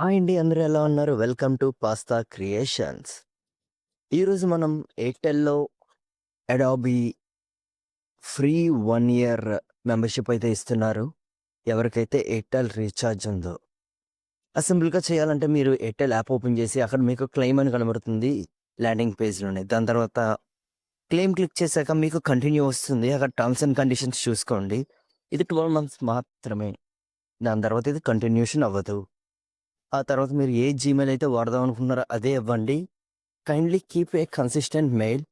Hi అండి. అందరూ ఎలా ఉన్నారు? Welcome to pasta creations. ఈరోజు మనం ఎయిర్‌టెల్‌లో అడాబీ ఫ్రీ 1 ఇయర్ మెంబర్‌షిప్ అయితే ఇస్తున్నారు. ఎవరికైతే ఎయిర్‌టెల్ రీచార్జ్ ఉందో. సింపుల్‌గా చేయాలంటే మీరు ఎయిర్‌టెల్ యాప్ ఓపెన్ చేసి అక్కడ మీకు క్లెయిమ్ అని కనబడుతుంది ల్యాండింగ్ పేజ్‌లోనే. దాని తర్వాత క్లెయిమ్ క్లిక్ చేశాక మీకు కంటిన్యూ వస్తుంది. అక్కడ టర్మ్స్ అండ్ కండిషన్స్ చూసుకోండి. ఇది 12 మంత్స్ మాత్రమే. దాని తర్వాత ఇది కంటిన్యూషన్ అవ్వదు. ఆ తర్వాత మీరు ఏ జీమెయిల్ అయితే వాడదాం అనుకుంటున్నారో అదే ఇవ్వండి. Kindly keep a consistent mail.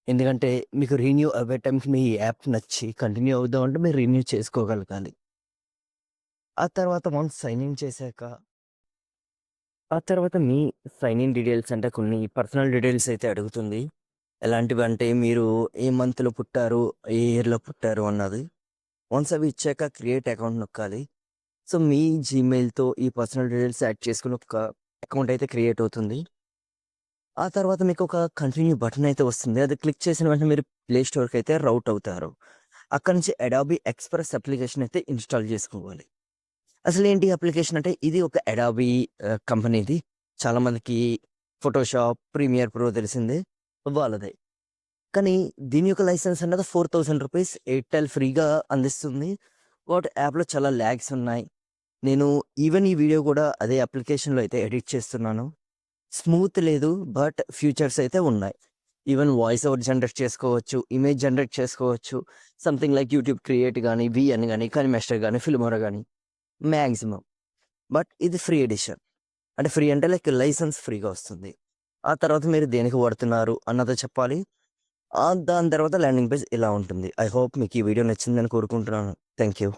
ఎందుకంటే మీకు రీన్యూ అవ్వే టైంకి మీ యాప్ నచ్చి కంటిన్యూ అవుదాం అంటే మీరు రీన్యూ చేసుకోగలగాలి. ఆ తర్వాత వన్స్ సైన్ ఇన్ చేశాక, ఆ తర్వాత మీ సైన్ ఇన్ డీటెయిల్స్ అంటే కొన్ని పర్సనల్ డీటెయిల్స్ అయితే అడుగుతుంది. ఎలాంటివంటే మీరు ఏ మంత్‌లో పుట్టారు, ఏ ఇయర్‌లో పుట్టారు అన్నది. వన్స్ అవి ఇచ్చాక క్రియేట్ అకౌంట్ నొక్కాలి. సో, మీ జీమెయిల్‌తో ఈ పర్సనల్ డీటెయిల్స్ యాడ్ చేసుకొని ఒక అకౌంట్ అయితే క్రియేట్ అవుతుంది. ఆ తర్వాత మీకొక కంటిన్యూ బటన్ అయితే వస్తుంది. అది క్లిక్ చేసిన వెంటనే మీరు ప్లే స్టోర్‌కయితే రౌట్ అవుతారు. అక్కడి నుంచి అడాబీ ఎక్స్‌ప్రెస్ అప్లికేషన్ అయితే ఇన్‌స్టాల్ చేసుకోవాలి. అసలేంటి అప్లికేషన్ అంటే ఇది ఒక అడాబీ కంపెనీది. చాలామందికి ఫోటోషాప్, ప్రీమియర్ ప్రో తెలిసిందే వాళ్ళదే. కానీ దీని యొక్క లైసెన్స్ అన్నది రూ. 4000 ఎయిర్‌టెల్ ఫ్రీగా అందిస్తుంది. బట్ యాప్‌లో చాలా లాగ్స్ ఉన్నాయి. నేను ఈవెన్ ఈ వీడియో కూడా అదే అప్లికేషన్‌లో అయితే ఎడిట్ చేస్తున్నాను. స్మూత్ లేదు. బట్ ఫీచర్స్ అయితే ఉన్నాయి. ఈవెన్ వాయిస్ ఓవర్ జనరేట్ చేసుకోవచ్చు. ఇమేజ్ జనరేట్ చేసుకోవచ్చు. సంథింగ్ లైక్ యూట్యూబ్ క్రియేట్ గాని, వీఎన్ గాని, కైన్‌మాస్టర్ గాని, ఫిల్మోరా గాని మాక్సిమం. బట్ ఇది ఫ్రీ ఎడిషన్. అంటే ఫ్రీ అంటే లైక్ లైసెన్స్ ఫ్రీగా వస్తుంది. ఆ తర్వాత మీరు దేనికి వాడుతున్నారు అన్నది చెప్పాలి. దాని తర్వాత ల్యాండింగ్ పేజ్ ఇలా ఉంటుంది. ఐ హోప్ మీకు ఈ వీడియో నచ్చిందని కోరుకుంటున్నాను. Thank you.